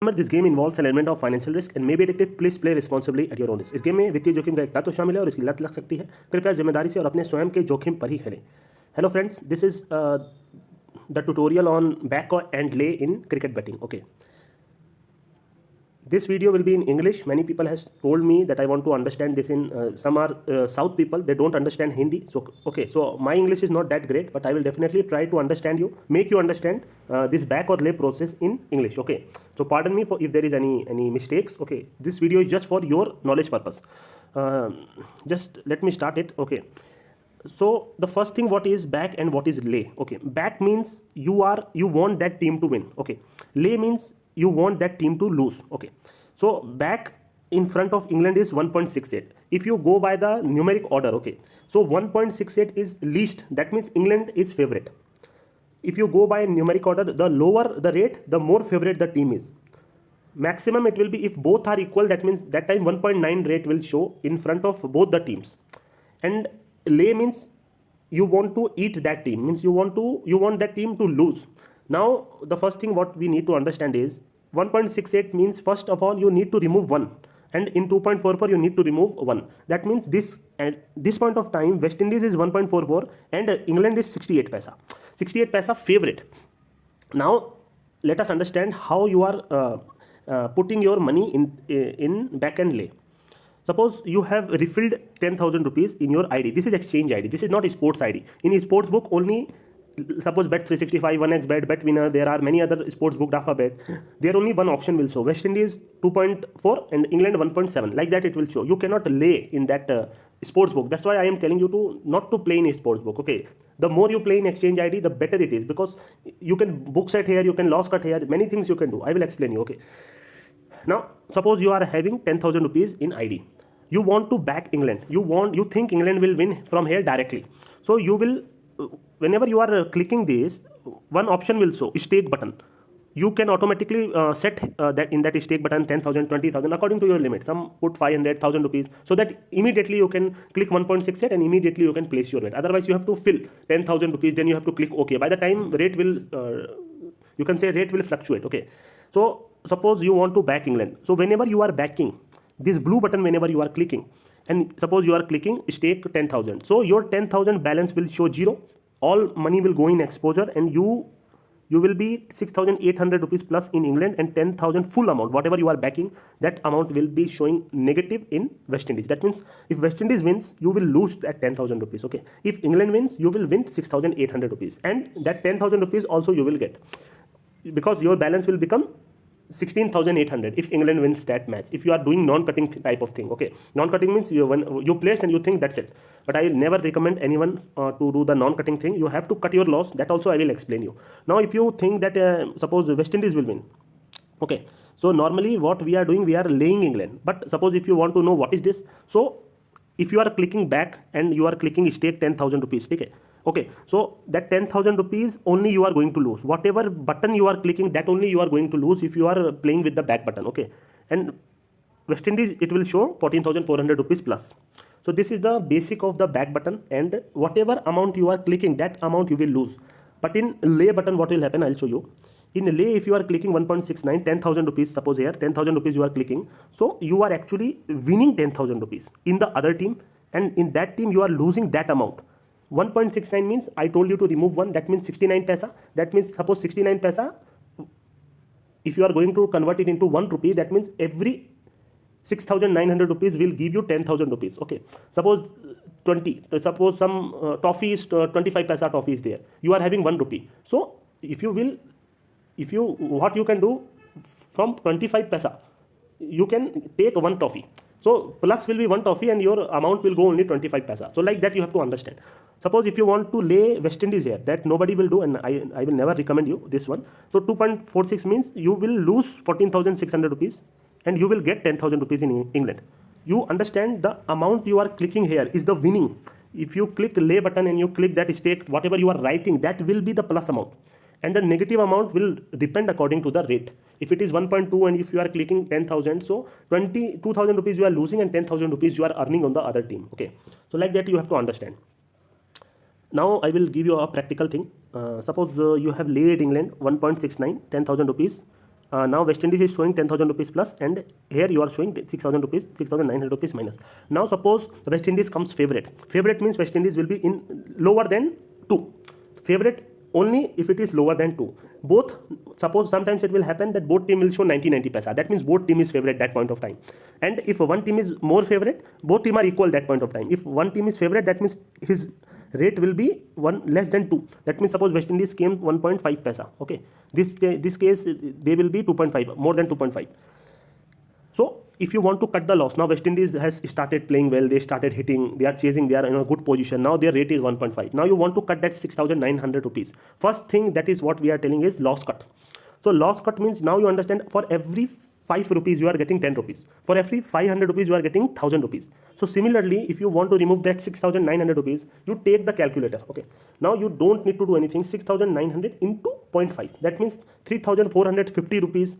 Disclaimer, this game involves an element of financial risk and may be addictive, please play responsibly at your own risk. इस game में वित्तीय जोखिम का एक तत्व शामिल है और इसकी लत लग सकती है। कृपया जिम्मेदारी से और अपने स्वयं के जोखिम पर ही खेलें। Hello friends, this is the tutorial on back and lay in cricket batting. Okay, this video will be in English. Many people has told me that I want to understand this in some are South people, they don't understand Hindi. So okay, so my English is not that great, but I will definitely try to understand you, make you understand this back or lay process in English. Okay, so pardon me for if there is any mistakes. Okay, this video is just for your knowledge purpose. Just let me start it. Okay, so the first thing, what is back and what is lay? Okay, back means you want that team to win. Okay, lay means you want that team to lose. Okay, so back in front of England is 1.68. if you go by the numeric order, okay, so 1.68 is least, that means England is favorite. If you go by numeric order, the lower the rate, the more favorite the team is. Maximum it will be if both are equal, that means that time 1.9 rate will show in front of both the teams. And lay means you want to eat that team, means you want that team to lose. Now the first thing what we need to understand is 1.68 means first of all you need to remove 1, and in 2.44 you need to remove 1. That means this at this point of time West Indies is 1.44 and England is 68 paisa. 68 paisa favorite. Now let us understand how you are putting your money in back and lay. Suppose you have refilled 10,000 rupees in your ID. This is exchange ID. This is not a sports ID. In a sports book only, suppose bet 365, 1xbet, bet winner, there are many other sports book, DafaBet. There only one option will show, West Indies 2.4 and England 1.7. Like that it will show. You cannot lay in that sports book. That's why I am telling you to not to play in a sports book. Okay, the more you play in exchange ID, the better it is, because you can book set here, you can loss cut here, many things you can do. I will explain you. Okay, now suppose you are having 10,000 rupees in ID. You want to back England. You think England will win from here directly. So you will, whenever you are clicking this, one option will show stake button. You can automatically set that in that stake button 10,000, 20,000 according to your limit. Some put 500,000 rupees, so that immediately you can click 1.68 and immediately you can place your bet. Otherwise you have to fill 10,000 rupees, then you have to click OK. By the time rate will you can say rate will fluctuate. Okay, so suppose you want to back England. So whenever you are backing, this blue button, whenever you are clicking, and suppose you are clicking stake 10,000, so your 10,000 balance will show 0. All money will go in exposure, and you will be 6,800 rupees plus in England, and 10,000 full amount whatever you are backing, that amount will be showing negative in West Indies. That means if West Indies wins, you will lose that 10,000 rupees. Okay, if England wins, you will win 6,800 rupees, and that 10,000 rupees also you will get, because your balance will become 16,800 if England wins that match, if you are doing non-cutting type of thing. Okay, non-cutting means you placed and you think that's it, but I will never recommend anyone to do the non-cutting thing. You have to cut your loss. That also I will explain you. Now if you think that suppose West Indies will win, okay, so normally what we are doing, we are laying England. But suppose if you want to know what is this, so if you are clicking back and you are clicking stake 10,000 rupees, okay, okay, so that 10,000 rupees only you are going to lose. Whatever button you are clicking, that only you are going to lose if you are playing with the back button. Okay, and West Indies it will show 14,400 rupees plus. So this is the basic of the back button, and whatever amount you are clicking, that amount you will lose. But in lay button what will happen, I'll show you. In lay, if you are clicking 1.69, 10,000 rupees, suppose here 10,000 rupees you are clicking, so you are actually winning 10,000 rupees in the other team, and in that team you are losing that amount. 1.69 means I told you to remove 1, that means 69 paisa. That means suppose 69 paisa, if you are going to convert it into 1 rupee, that means every 6,900 rupees will give you 10,000 rupees. Okay, suppose 20, suppose some toffee is 25 paisa toffee is there, you are having 1 rupee. So what you can do, from 25 paisa you can take 1 toffee, so plus will be 1 toffee and your amount will go only 25 paisa. So like that you have to understand. Suppose if you want to lay West Indies here, that nobody will do, and I will never recommend you this one. So 2.46 means you will lose 14,600 rupees and you will get 10,000 rupees in England. You understand the amount you are clicking here is the winning. If you click lay button and you click that stake, whatever you are writing, that will be the plus amount, and the negative amount will depend according to the rate. If it is 1.2 and if you are clicking 10,000, so 22,000 rupees you are losing and 10,000 rupees you are earning on the other team. Okay, so like that you have to understand. Now I will give you a practical thing. Suppose you have laid England 1.69, 10,000 rupees Now West Indies is showing 10,000 rupees plus, and here you are showing 6,000 rupees, 6,900 rupees minus. Now suppose West Indies comes favorite. Favorite means West Indies will be in lower than 2. Favorite only if it is lower than 2. Both, suppose sometimes it will happen that both team will show 90 paisa. That means both team is favorite at that point of time. And if one team is more favorite, both team are equal that point of time. If one team is favorite, that means his rate will be 1 less than 2. That means suppose West Indies came 1.5 paisa. Okay, this case they will be 2.5, more than 2.5. So if you want to cut the loss, now West Indies has started playing well, they started hitting, they are chasing, they are in a good position. Now their rate is 1.5. Now you want to cut that 6,900 rupees. First thing, that is what we are telling, is loss cut. So loss cut means, now you understand, for every 5 rupees you are getting 10 rupees. For every 500 rupees you are getting 1000 rupees. So similarly, if you want to remove that 6,900 rupees, you take the calculator. Okay, now you don't need to do anything. 6,900 into 0.5, that means 3,450 rupees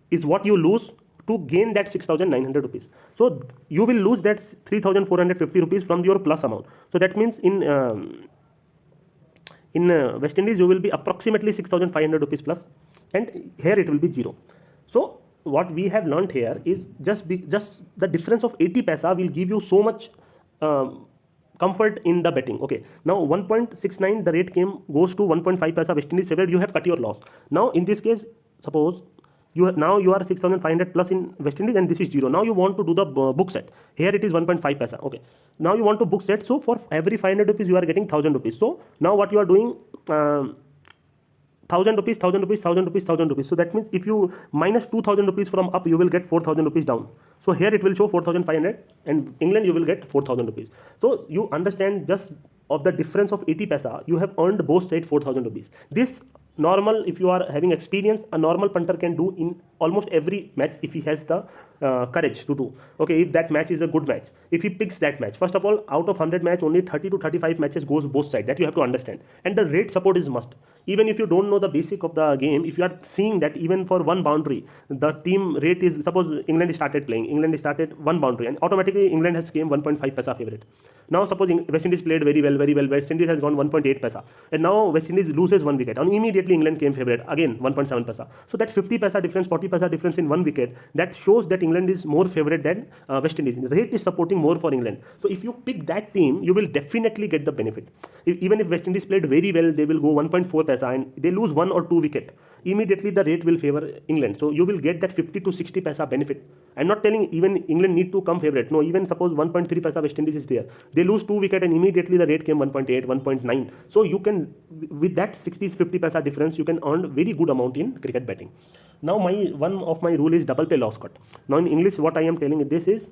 is what you lose to gain that 6,900 rupees. So you will lose that 3,450 rupees from your plus amount. So that means in West Indies you will be approximately 6,500 rupees plus, and here it will be 0. So what we have learned here is just the difference of 80 paisa will give you so much comfort in the betting. Okay, now 1.69 the rate goes to 1.5 paisa West Indies favorite, you have cut your loss. Now in this case, suppose you are 6,500 plus in West Indies and this is 0. Now you want to do the book set. Here it is 1.5 paisa. Okay, now you want to book set. So for every 500 rupees you are getting 1000 rupees. So now what you are doing, 1000 rupees, 1000 rupees, 1000 rupees, 1000 rupees. So that means if you minus 2000 rupees from up, you will get 4000 rupees down. So here it will show 4500, and England you will get 4000 rupees. So you understand, just of the difference of 80 paisa, you have earned both side 4000 rupees. This normal, if you are having experience, a normal punter can do in almost every match if he has the courage to do. Okay, if that match is a good match, if he picks that match, first of all, out of 100 match, only 30 to 35 matches goes both sides. That you have to understand. And the rate support is must. Even if you don't know the basic of the game, if you are seeing that even for one boundary, the team rate is, suppose England started playing, England started one boundary, and automatically England has came 1.5 paisa favorite. Now suppose West Indies played very well, West Indies has gone 1.8 paisa, and now West Indies loses 1 wicket, and immediately England came favorite, again 1.7 paisa. So that 50 paisa difference, 40 paisa difference in 1 wicket, that shows that England is more favorite than West Indies. The rate is supporting more for England. So if you pick that team, you will definitely get the benefit. Even if West Indies played very well, they will go 1.4 paisa and they lose 1 or 2 wicket, immediately the rate will favor England. So you will get that 50 to 60 paisa benefit. I'm not telling even England need to come favorite. No, even suppose 1.3 paisa West Indies is there, they lose 2 wicket and immediately the rate came 1.8, 1.9. So you can, with that 60-50 paisa difference, you can earn very good amount in cricket betting. Now one of my rule is double pay loss cut. Now in English what I am telling this is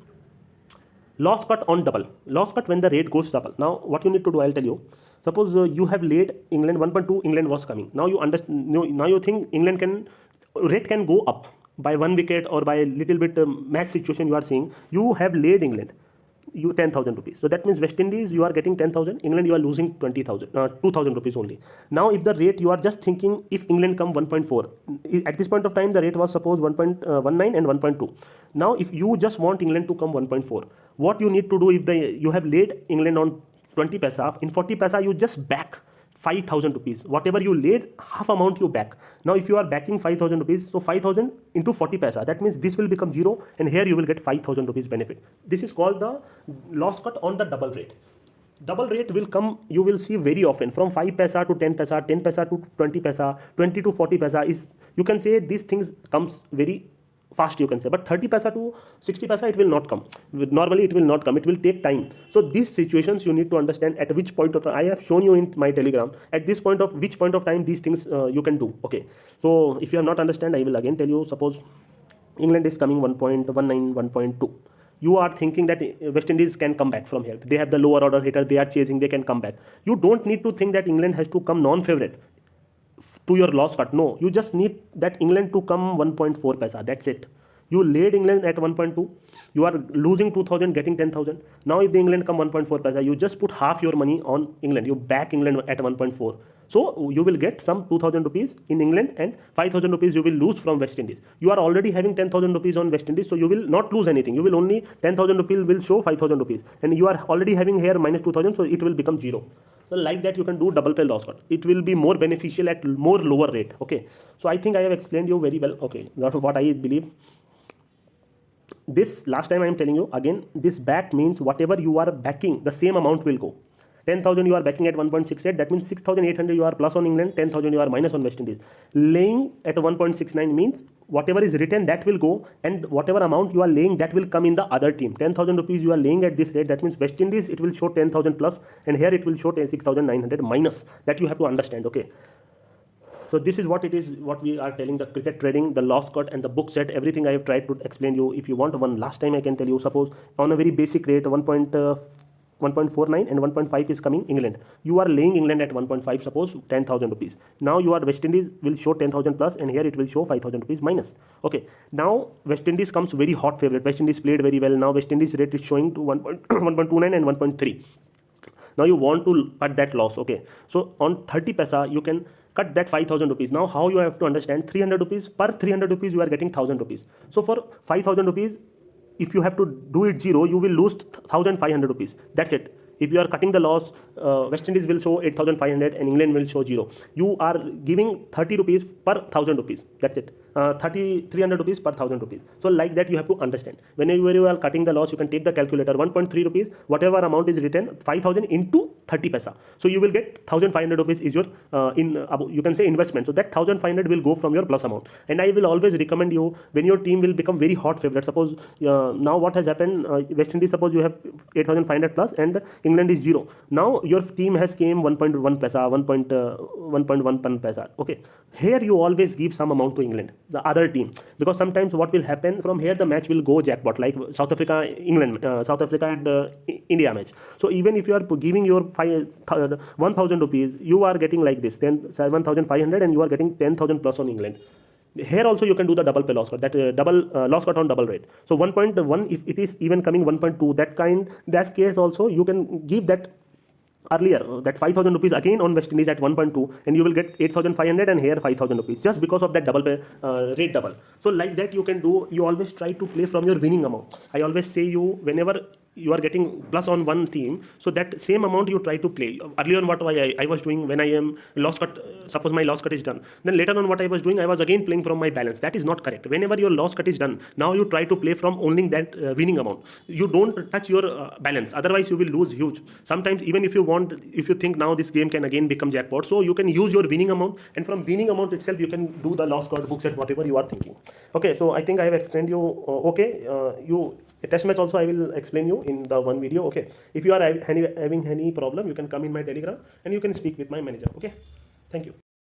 loss cut on double. Loss cut when the rate goes double. Now what you need to do, I'll tell you. Suppose you have laid England 1.2, England was coming. Now you understand. Now you think England rate can go up by 1 wicket or by a little bit match situation you are seeing. You have laid England, you 10,000 rupees. So that means West Indies you are getting 10,000, England you are losing 2,000 rupees only. Now if the rate you are just thinking, if England come 1.4, at this point of time the rate was suppose 1.19 and 1.2. Now if you just want England to come 1.4, what you need to do, if you have laid England on 20 paisa, in 40 paisa you just back 5,000 rupees. Whatever you laid, half amount you back. Now if you are backing 5,000 rupees, so 5,000 into 40 paisa, that means this will become 0, and here you will get 5,000 rupees benefit. This is called the loss cut on the double rate. Double rate will come, you will see very often, from 5 paisa to 10 paisa, 10 paisa to 20 paisa, 20 to 40 paisa is, you can say these things comes very fast, you can say, but 30 paisa to 60 paisa it will not come. Normally it will not come, it will take time. So these situations you need to understand at which point of time. I have shown you in my Telegram at this point of which point of time these things you can do. Okay, so if you have not understand, I will again tell you. Suppose England is coming 1.19, 1.2. You are thinking that West Indies can come back from here. They have the lower order hitter, they are chasing, they can come back. You don't need to think that England has to come non-favorite to your loss cut. No, you just need that England to come 1.4 paisa. That's it. You laid England at 1.2. You are losing 2,000, getting 10,000. Now if the England come 1.4 paisa, you just put half your money on England. You back England at 1.4. So you will get some 2000 rupees in England and 5000 rupees you will lose from West Indies. You are already having 10,000 rupees on West Indies, so you will not lose anything. You will only 10,000 rupees will show 5000 rupees, and you are already having here minus 2000, so it will become 0. So like that you can do double pay loss cut. It will be more beneficial at more lower rate. Okay, so I think I have explained you very well. Okay, that's what I believe. This last time I am telling you again, this back means whatever you are backing, the same amount will go. 10,000 you are backing at 1.68, that means 6,800 you are plus on England, 10,000 you are minus on West Indies. Laying at 1.69 means whatever is written that will go, and whatever amount you are laying that will come in the other team. 10,000 rupees you are laying at this rate, that means West Indies it will show 10,000 plus, and here it will show 6,900 minus. That you have to understand. Okay. So this is what it is, what we are telling, the cricket trading, the loss cut and the book set, everything I have tried to explain you. If you want one last time I can tell you, suppose on a very basic rate 1.49 and 1.5 is coming England. You are laying England at 1.5, suppose 10,000 rupees. Now you are West Indies will show 10,000 plus, and here it will show 5,000 rupees minus. Okay. Now West Indies comes very hot favorite. West Indies played very well. Now West Indies rate is showing to 1.29 and 1.3. Now you want to cut that loss. Okay. So on 30 paisa you can cut that 5,000 rupees. Now how you have to understand, 300 rupees per 300 rupees you are getting 1,000 rupees. So for 5,000 rupees, if you have to do it 0, you will lose 1,500 rupees. That's it. If you are cutting the loss, West Indies will show 8,500 and England will show 0. You are giving 30 rupees per 1,000 rupees. That's it. 300 rupees per 1,000 rupees. So like that you have to understand. Whenever you are cutting the loss, you can take the calculator, 1.3 rupees, whatever amount is written, 5,000 into 30 paisa. So you will get 1,500 rupees is your, you can say investment. So that 1,500 will go from your plus amount. And I will always recommend you, when your team will become very hot favorite, suppose now what has happened, West Indies, suppose you have 8,500 plus and England is 0. Now your team has came 1.1 paisa, 1.1 paisa. Okay. Here you always give some amount to England, the other team, because sometimes what will happen, from here the match will go jackpot, like South Africa, England, South Africa and India match. So even if you are giving your 1,000 rupees, you are getting like this, then 7,500, and you are getting 10,000 plus on England. Here also you can do the double pay loss cut, that double loss cut on double rate. So 1.1, if it is even coming 1.2, that case also you can give that earlier, that 5,000 rupees again on West Indies at 1.2, and you will get 8,500 and here 5,000 rupees, just because of that double pay, rate double. So like that you can do. You always try to play from your winning amount. I always say you, whenever you are getting plus on one team, so that same amount you try to play. Earlier on what I was doing, when I am loss cut, suppose my loss cut is done, then later on what I was doing, I was again playing from my balance. That is not correct. Whenever your loss cut is done, now you try to play from only that winning amount. You don't touch your balance, otherwise you will lose huge. Sometimes even if you want, if you think now this game can again become jackpot, so you can use your winning amount, and from winning amount itself you can do the loss cut, book set, whatever you are thinking. Okay, so I think I have explained you. Okay, test match also I will explain you in the one video. Okay, if you are having any problem, you can come in my Telegram and you can speak with my manager. Okay, thank you.